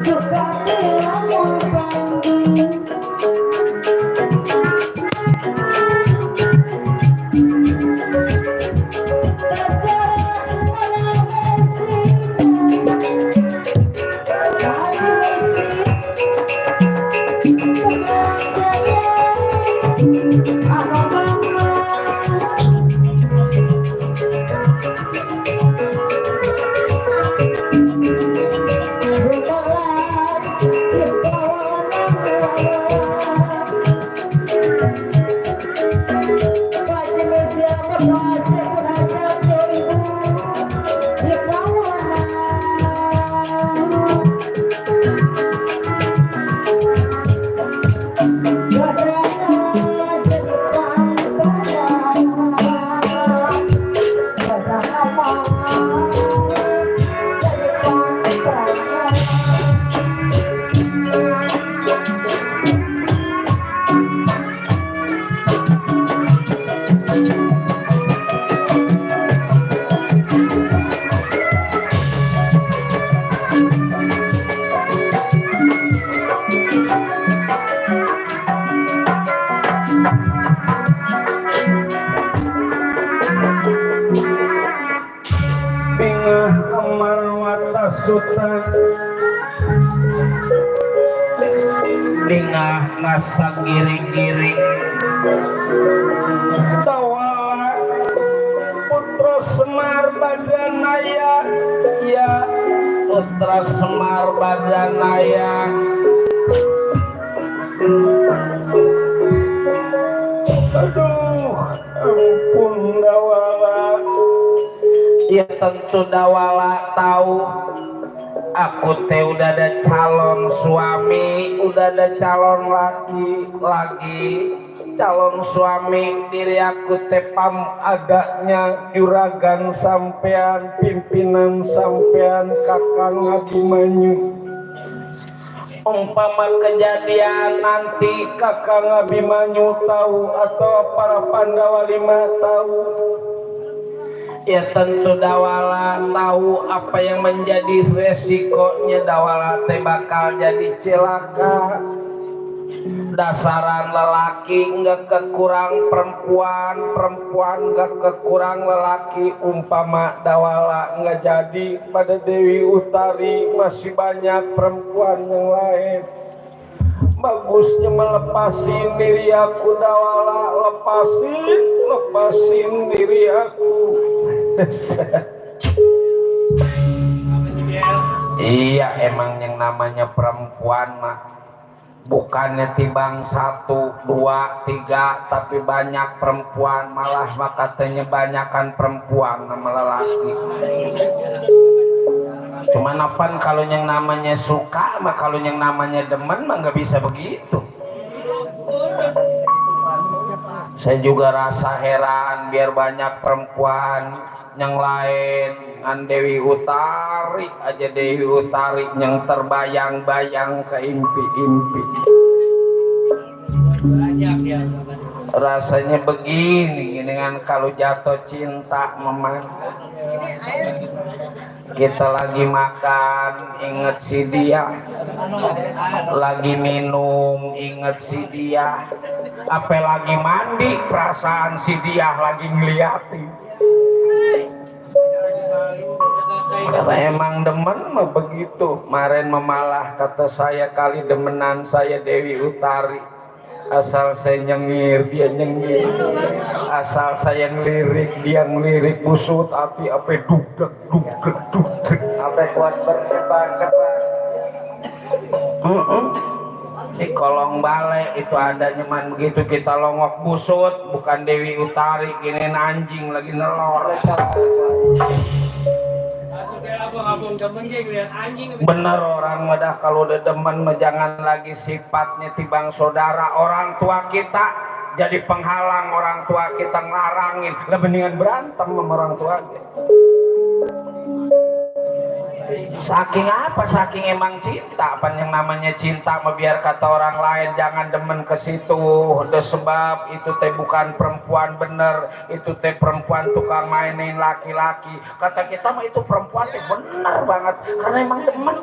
suka dilamun panggil Dingah ngasa giring-giring tawala putra Semar Badanaya ya putra Semar Badanaya aduh ampun Dawala ya tentu Dawala tahu aku teh udah ada calon suami, udah ada calon lagi calon suami. Diri aku teh agaknya juragan sampean, pimpinan sampean, Kakang Abimanyu. Umpama kejadian nanti Kakang Abimanyu tahu atau para Pandawa 5 tahu, ya tentu Dawala tahu apa yang menjadi resikonya. Dawala teh bakal jadi celaka. Dasaran lelaki nggak kekurang perempuan, perempuan nggak kekurang lelaki. Umpama Dawala nggak jadi pada Dewi Utari, masih banyak perempuan yang lain. Bagusnya melepasin diri aku Dawala, lepasin diri aku. Iya, emang yang namanya perempuan mah bukannya tibang 1, 2, 3 tapi banyak perempuan, malah katanya banyakan perempuan nama lelaki. Cuman apaan kalau yang namanya suka mah, kalau yang namanya demen mah nggak bisa begitu. Saya juga rasa heran biar banyak perempuan yang lain ngan Dewi Utari aja, Dewi Utari yang terbayang-bayang ke impi-impi. Rasanya begini dengan kalau jatuh cinta memang kita lagi makan inget si dia, lagi minum inget si dia, apa lagi mandi perasaan si dia lagi ngeliatin. Karena emang demen mah begitu. Kemarin memalah kata saya kali demenan saya Dewi Utari. Asal saya nyengir dia nyengir, asal saya ngelirik dia ngelirik, busut api apa dugdek apa kuat berkembang. Di kolong balai itu ada nyaman begitu, kita longok busut, bukan Dewi Utari gini anjing lagi nelor. Bener orang mudah kalau udah demen jangan lagi sifatnya tibang saudara. Orang tua kita jadi penghalang, orang tua kita ngelarangin, lebih mendingan berantem sama orang tua. Saking apa? Saking emang cinta. Apa yang namanya cinta biar kata orang lain jangan demen ke situ. Udah sebab itu teh bukan perempuan bener, itu teh perempuan tukang mainin laki-laki. Kata kita mah itu perempuan teh bener banget karena emang demen.